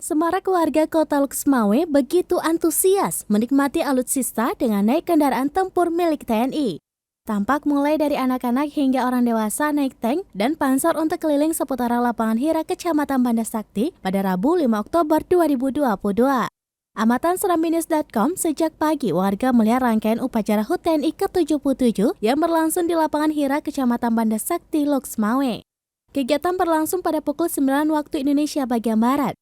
Semarak warga kota Luxmawe begitu antusias menikmati alutsista dengan naik kendaraan tempur milik TNI. Tampak mulai dari anak-anak hingga orang dewasa naik tank dan panser untuk keliling seputaran lapangan Hira Kecamatan Banda Sakti pada Rabu 5 Oktober 2022. Amatan seramminus.com, sejak pagi warga melihat rangkaian upacara HUT TNI ke-77 yang berlangsung di lapangan Hira Kecamatan Banda Sakti, Luxmawe. Kegiatan berlangsung pada pukul 9 waktu Indonesia bagian Barat.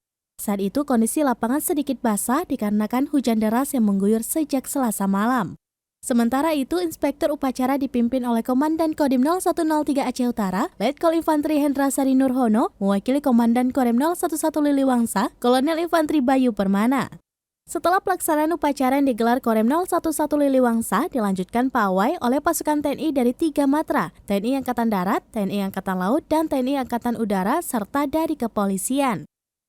Saat itu kondisi lapangan sedikit basah dikarenakan hujan deras yang mengguyur sejak Selasa malam. Sementara itu, Inspektur Upacara dipimpin oleh Komandan Kodim 0103 Aceh Utara, Letkol Infantri Hendra Sari Nurhono, mewakili Komandan Korem 011 Liliwangsa, Kolonel Infantri Bayu Permana. Setelah pelaksanaan upacara yang digelar Korem 011 Liliwangsa, dilanjutkan pawai oleh pasukan TNI dari 3 matra, TNI Angkatan Darat, TNI Angkatan Laut, dan TNI Angkatan Udara, serta dari kepolisian.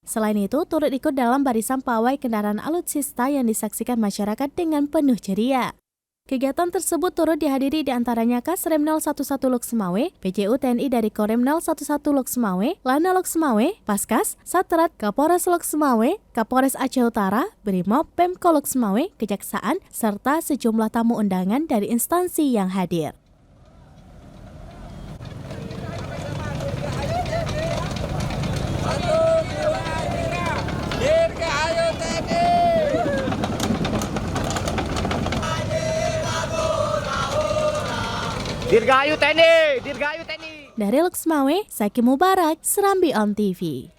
Selain itu, turut ikut dalam barisan pawai kendaraan alutsista yang disaksikan masyarakat dengan penuh ceria. Kegiatan tersebut turut dihadiri diantaranya Kasrem 011 Luxmawe, PJU TNI dari Korem 011 Luxmawe, Lana Luxmawe, Paskas, Satrat, Kapolres Luxmawe, Kapolres Aceh Utara, Brimob, Pemko Luxmawe, Kejaksaan, serta sejumlah tamu undangan dari instansi yang hadir. Dirgahayu TNI, Dirgahayu TNI. Dari Luxmawe, Zaki Mubarak, Serambi On TV.